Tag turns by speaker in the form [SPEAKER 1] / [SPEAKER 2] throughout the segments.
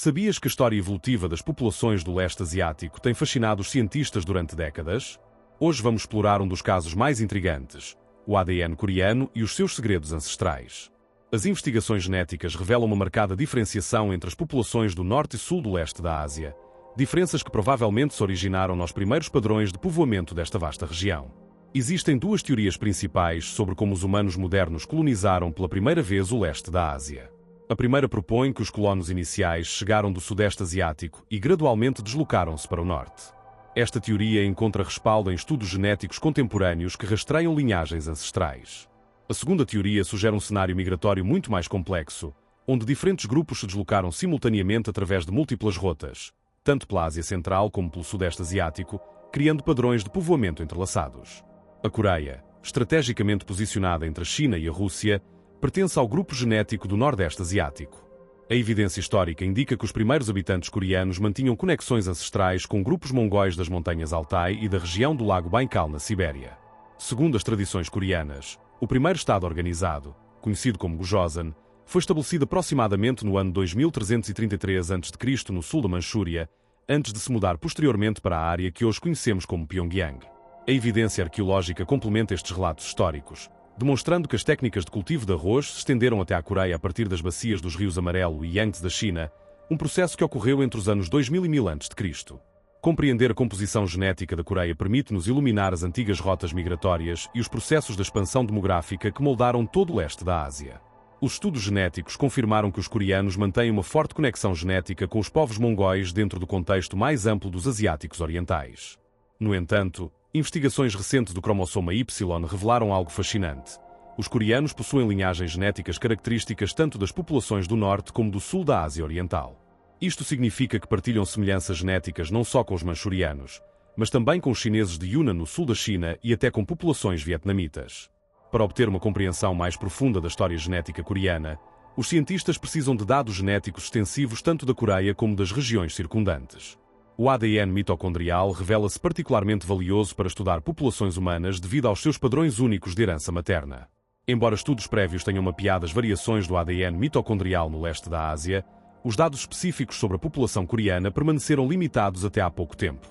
[SPEAKER 1] Sabias que a história evolutiva das populações do leste asiático tem fascinado os cientistas durante décadas? Hoje vamos explorar um dos casos mais intrigantes, o ADN coreano e os seus segredos ancestrais. As investigações genéticas revelam uma marcada diferenciação entre as populações do norte e sul do leste da Ásia, diferenças que provavelmente se originaram nos primeiros padrões de povoamento desta vasta região. Existem duas teorias principais sobre como os humanos modernos colonizaram pela primeira vez o leste da Ásia. A primeira propõe que os colonos iniciais chegaram do sudeste asiático e gradualmente deslocaram-se para o norte. Esta teoria encontra respaldo em estudos genéticos contemporâneos que rastreiam linhagens ancestrais. A segunda teoria sugere um cenário migratório muito mais complexo, onde diferentes grupos se deslocaram simultaneamente através de múltiplas rotas, tanto pela Ásia Central como pelo Sudeste Asiático, criando padrões de povoamento entrelaçados. A Coreia, estrategicamente posicionada entre a China e a Rússia, pertence ao grupo genético do Nordeste Asiático. A evidência histórica indica que os primeiros habitantes coreanos mantinham conexões ancestrais com grupos mongóis das montanhas Altai e da região do lago Baikal na Sibéria. Segundo as tradições coreanas, o primeiro Estado organizado, conhecido como Joseon, foi estabelecido aproximadamente no ano 2333 a.C. no sul da Manchúria, antes de se mudar posteriormente para a área que hoje conhecemos como Pyongyang. A evidência arqueológica complementa estes relatos históricos, demonstrando que as técnicas de cultivo de arroz se estenderam até à Coreia a partir das bacias dos rios Amarelo e Yangtze da China, um processo que ocorreu entre os anos 2000 e 1000 a.C. Compreender a composição genética da Coreia permite-nos iluminar as antigas rotas migratórias e os processos de expansão demográfica que moldaram todo o leste da Ásia. Os estudos genéticos confirmaram que os coreanos mantêm uma forte conexão genética com os povos mongóis dentro do contexto mais amplo dos asiáticos orientais. No entanto, investigações recentes do cromossoma Y revelaram algo fascinante. Os coreanos possuem linhagens genéticas características tanto das populações do norte como do sul da Ásia Oriental. Isto significa que partilham semelhanças genéticas não só com os manchurianos, mas também com os chineses de Yunnan no sul da China e até com populações vietnamitas. Para obter uma compreensão mais profunda da história genética coreana, os cientistas precisam de dados genéticos extensivos tanto da Coreia como das regiões circundantes. O ADN mitocondrial revela-se particularmente valioso para estudar populações humanas devido aos seus padrões únicos de herança materna. Embora estudos prévios tenham mapeado as variações do ADN mitocondrial no leste da Ásia, os dados específicos sobre a população coreana permaneceram limitados até há pouco tempo.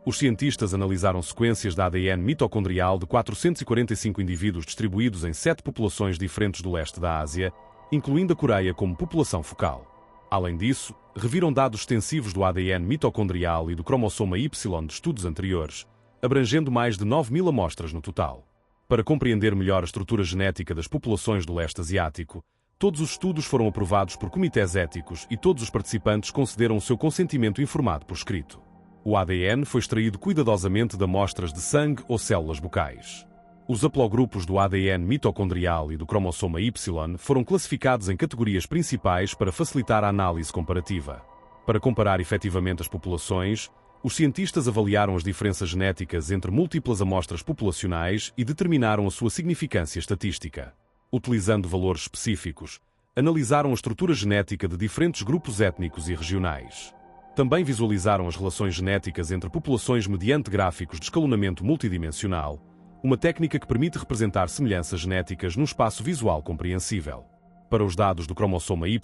[SPEAKER 1] Os cientistas analisaram sequências de ADN mitocondrial de 445 indivíduos distribuídos em 7 populações diferentes do leste da Ásia, incluindo a Coreia como população focal. Além disso, reviram dados extensivos do ADN mitocondrial e do cromossoma Y de estudos anteriores, abrangendo mais de 9.000 amostras no total. Para compreender melhor a estrutura genética das populações do leste asiático, todos os estudos foram aprovados por comitês éticos e todos os participantes concederam o seu consentimento informado por escrito. O ADN foi extraído cuidadosamente de amostras de sangue ou células bucais. Os haplogrupos do ADN mitocondrial e do cromossoma Y foram classificados em categorias principais para facilitar a análise comparativa. Para comparar efetivamente as populações, os cientistas avaliaram as diferenças genéticas entre múltiplas amostras populacionais e determinaram a sua significância estatística. Utilizando valores específicos, analisaram a estrutura genética de diferentes grupos étnicos e regionais. Também visualizaram as relações genéticas entre populações mediante gráficos de escalonamento multidimensional, uma técnica que permite representar semelhanças genéticas num espaço visual compreensível. Para os dados do cromossoma Y,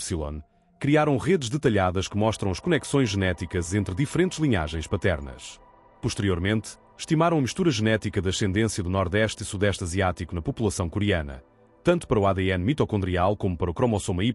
[SPEAKER 1] criaram redes detalhadas que mostram as conexões genéticas entre diferentes linhagens paternas. Posteriormente, estimaram a mistura genética da ascendência do Nordeste e Sudeste Asiático na população coreana, tanto para o ADN mitocondrial como para o cromossoma Y,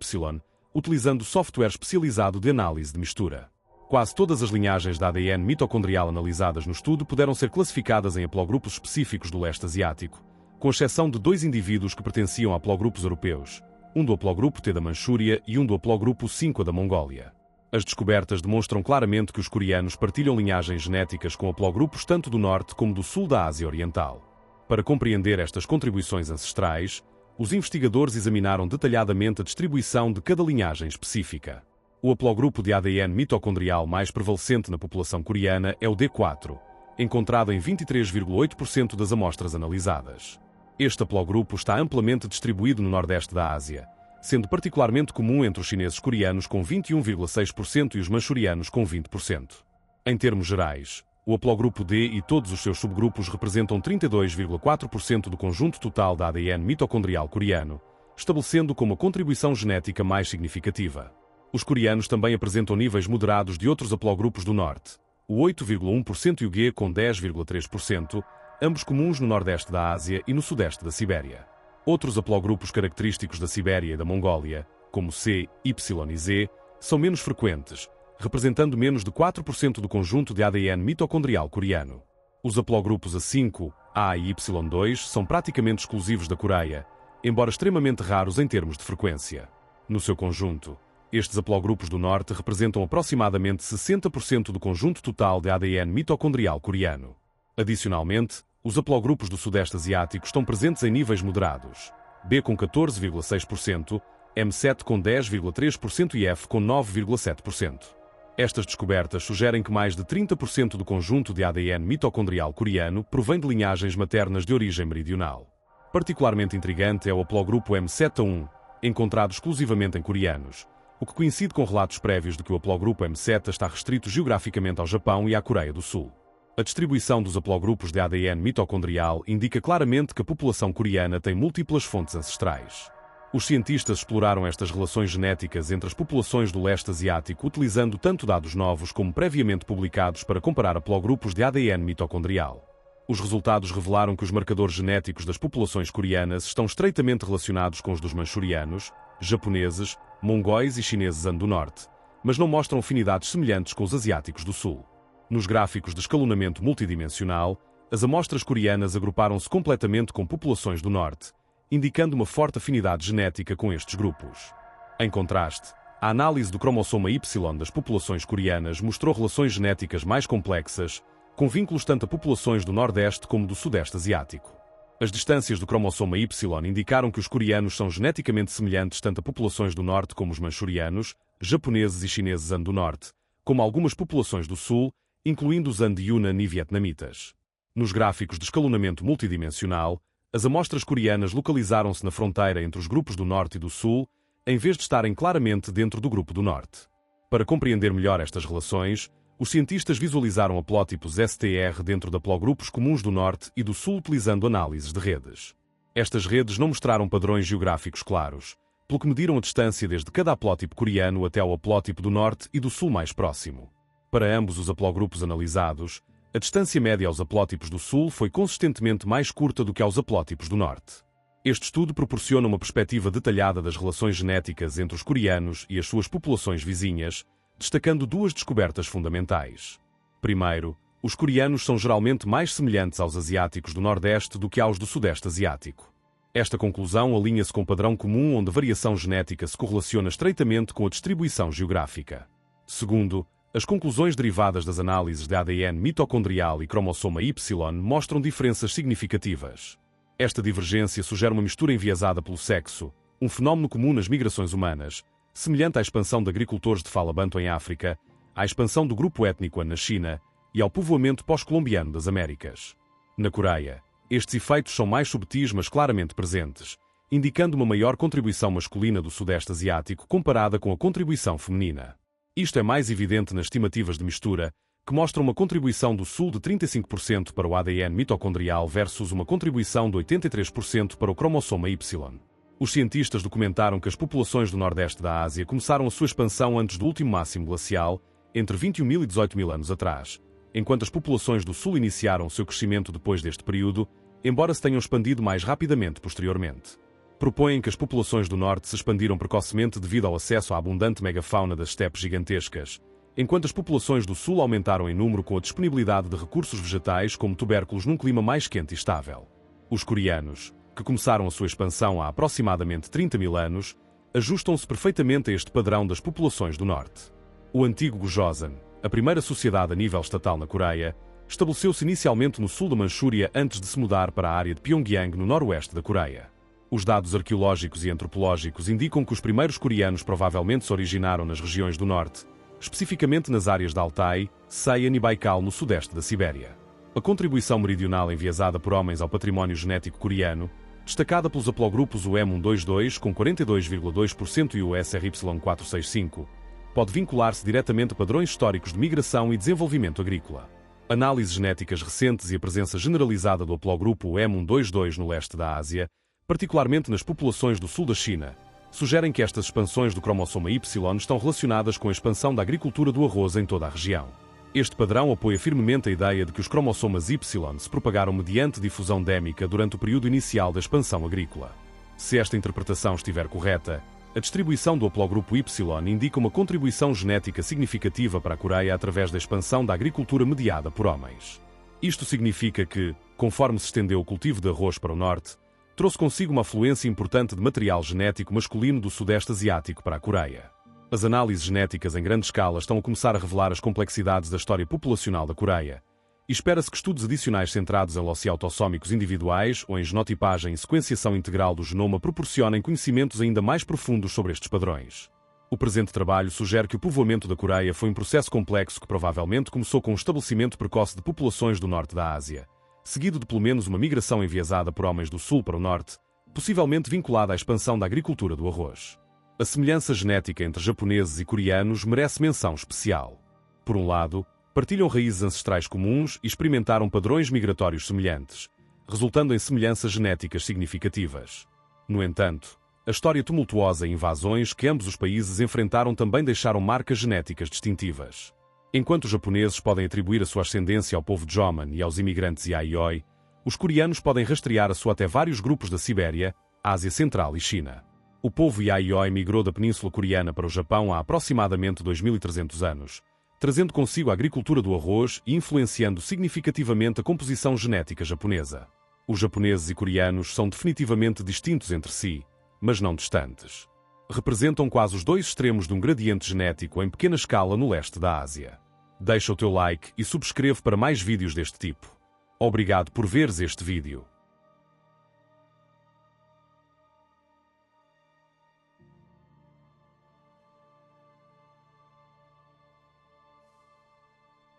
[SPEAKER 1] utilizando software especializado de análise de mistura. Quase todas as linhagens de ADN mitocondrial analisadas no estudo puderam ser classificadas em haplogrupos específicos do leste asiático, com exceção de 2 indivíduos que pertenciam a haplogrupos europeus, um do haplogrupo T da Manchúria e um do haplogrupo 5 da Mongólia. As descobertas demonstram claramente que os coreanos partilham linhagens genéticas com haplogrupos tanto do norte como do sul da Ásia Oriental. Para compreender estas contribuições ancestrais, os investigadores examinaram detalhadamente a distribuição de cada linhagem específica. O haplogrupo de ADN mitocondrial mais prevalecente na população coreana é o D4, encontrado em 23,8% das amostras analisadas. Este haplogrupo está amplamente distribuído no nordeste da Ásia, sendo particularmente comum entre os chineses coreanos com 21,6% e os manchurianos com 20%. Em termos gerais, o haplogrupo D e todos os seus subgrupos representam 32,4% do conjunto total da ADN mitocondrial coreano, estabelecendo como a contribuição genética mais significativa. Os coreanos também apresentam níveis moderados de outros haplogrupos do norte, o 8,1% e o G com 10,3%, ambos comuns no nordeste da Ásia e no sudeste da Sibéria. Outros haplogrupos característicos da Sibéria e da Mongólia, como C, Y e Z, são menos frequentes, representando menos de 4% do conjunto de ADN mitocondrial coreano. Os haplogrupos A5, A e Y2 são praticamente exclusivos da Coreia, embora extremamente raros em termos de frequência. No seu conjunto, estes haplogrupos do norte representam aproximadamente 60% do conjunto total de ADN mitocondrial coreano. Adicionalmente, os haplogrupos do sudeste asiático estão presentes em níveis moderados, B com 14,6%, M7 com 10,3% e F com 9,7%. Estas descobertas sugerem que mais de 30% do conjunto de ADN mitocondrial coreano provém de linhagens maternas de origem meridional. Particularmente intrigante é o haplogrupo M7A1, encontrado exclusivamente em coreanos, o que coincide com relatos prévios de que o haplogrupo M7 está restrito geograficamente ao Japão e à Coreia do Sul. A distribuição dos haplogrupos de ADN mitocondrial indica claramente que a população coreana tem múltiplas fontes ancestrais. Os cientistas exploraram estas relações genéticas entre as populações do leste asiático utilizando tanto dados novos como previamente publicados para comparar haplogrupos de ADN mitocondrial. Os resultados revelaram que os marcadores genéticos das populações coreanas estão estreitamente relacionados com os dos manchurianos, japoneses, mongóis e chineses do norte, mas não mostram afinidades semelhantes com os asiáticos do sul. Nos gráficos de escalonamento multidimensional, as amostras coreanas agruparam-se completamente com populações do norte, indicando uma forte afinidade genética com estes grupos. Em contraste, a análise do cromossoma Y das populações coreanas mostrou relações genéticas mais complexas, com vínculos tanto a populações do Nordeste como do Sudeste Asiático. As distâncias do cromossoma Y indicaram que os coreanos são geneticamente semelhantes tanto a populações do Norte como os manchurianos, japoneses e chineses do Norte, como algumas populações do Sul, incluindo os de Yunnan e vietnamitas. Nos gráficos de escalonamento multidimensional, as amostras coreanas localizaram-se na fronteira entre os grupos do Norte e do Sul, em vez de estarem claramente dentro do grupo do Norte. Para compreender melhor estas relações, os cientistas visualizaram haplótipos STR dentro de haplogrupos comuns do Norte e do Sul utilizando análises de redes. Estas redes não mostraram padrões geográficos claros, pelo que mediram a distância desde cada haplótipo coreano até ao haplótipo do Norte e do Sul mais próximo. Para ambos os haplogrupos analisados, a distância média aos haplótipos do Sul foi consistentemente mais curta do que aos haplótipos do Norte. Este estudo proporciona uma perspectiva detalhada das relações genéticas entre os coreanos e as suas populações vizinhas, destacando duas descobertas fundamentais. Primeiro, os coreanos são geralmente mais semelhantes aos asiáticos do Nordeste do que aos do Sudeste Asiático. Esta conclusão alinha-se com o padrão comum onde a variação genética se correlaciona estreitamente com a distribuição geográfica. Segundo, as conclusões derivadas das análises de ADN mitocondrial e cromossoma Y mostram diferenças significativas. Esta divergência sugere uma mistura enviesada pelo sexo, um fenómeno comum nas migrações humanas, semelhante à expansão de agricultores de fala banto em África, à expansão do grupo étnico Han na China e ao povoamento pós-colombiano das Américas. Na Coreia, estes efeitos são mais subtis mas claramente presentes, indicando uma maior contribuição masculina do Sudeste Asiático comparada com a contribuição feminina. Isto é mais evidente nas estimativas de mistura, que mostram uma contribuição do Sul de 35% para o ADN mitocondrial versus uma contribuição de 83% para o cromossoma Y. Os cientistas documentaram que as populações do Nordeste da Ásia começaram a sua expansão antes do último máximo glacial, entre 21.000 e 18.000 anos atrás, enquanto as populações do Sul iniciaram seu crescimento depois deste período, embora se tenham expandido mais rapidamente posteriormente. Propõem que as populações do Norte se expandiram precocemente devido ao acesso à abundante megafauna das estepes gigantescas, enquanto as populações do Sul aumentaram em número com a disponibilidade de recursos vegetais como tubérculos num clima mais quente e estável. Os coreanos, que começaram a sua expansão há aproximadamente 30.000 anos, ajustam-se perfeitamente a este padrão das populações do Norte. O antigo Gojoseon, a primeira sociedade a nível estatal na Coreia, estabeleceu-se inicialmente no sul da Manchúria antes de se mudar para a área de Pyongyang, no noroeste da Coreia. Os dados arqueológicos e antropológicos indicam que os primeiros coreanos provavelmente se originaram nas regiões do norte, especificamente nas áreas de Altai, Saiyan e Baikal no sudeste da Sibéria. A contribuição meridional enviesada por homens ao património genético coreano, destacada pelos haplogrupos o M122 com 42,2% e o SRY465, pode vincular-se diretamente a padrões históricos de migração e desenvolvimento agrícola. Análises genéticas recentes e a presença generalizada do haplogrupo M122 no leste da Ásia, particularmente nas populações do sul da China, sugerem que estas expansões do cromossoma Y estão relacionadas com a expansão da agricultura do arroz em toda a região. Este padrão apoia firmemente a ideia de que os cromossomas Y se propagaram mediante difusão démica durante o período inicial da expansão agrícola. Se esta interpretação estiver correta, a distribuição do haplogrupo Y indica uma contribuição genética significativa para a Coreia através da expansão da agricultura mediada por homens. Isto significa que, conforme se estendeu o cultivo de arroz para o norte, trouxe consigo uma afluência importante de material genético masculino do Sudeste Asiático para a Coreia. As análises genéticas em grande escala estão a começar a revelar as complexidades da história populacional da Coreia, e espera-se que estudos adicionais centrados em loci autossómicos individuais ou em genotipagem e sequenciação integral do genoma proporcionem conhecimentos ainda mais profundos sobre estes padrões. O presente trabalho sugere que o povoamento da Coreia foi um processo complexo que provavelmente começou com o estabelecimento precoce de populações do norte da Ásia, seguido de pelo menos uma migração enviesada por homens do sul para o norte, possivelmente vinculada à expansão da agricultura do arroz. A semelhança genética entre japoneses e coreanos merece menção especial. Por um lado, partilham raízes ancestrais comuns e experimentaram padrões migratórios semelhantes, resultando em semelhanças genéticas significativas. No entanto, a história tumultuosa e invasões que ambos os países enfrentaram também deixaram marcas genéticas distintivas. Enquanto os japoneses podem atribuir a sua ascendência ao povo Jomon e aos imigrantes Yayoi, os coreanos podem rastrear a sua até vários grupos da Sibéria, Ásia Central e China. O povo Yayoi migrou da Península Coreana para o Japão há aproximadamente 2.300 anos, trazendo consigo a agricultura do arroz e influenciando significativamente a composição genética japonesa. Os japoneses e coreanos são definitivamente distintos entre si, mas não distantes. Representam quase os dois extremos de um gradiente genético em pequena escala no leste da Ásia. Deixa o teu like e subscreve para mais vídeos deste tipo. Obrigado por veres este vídeo.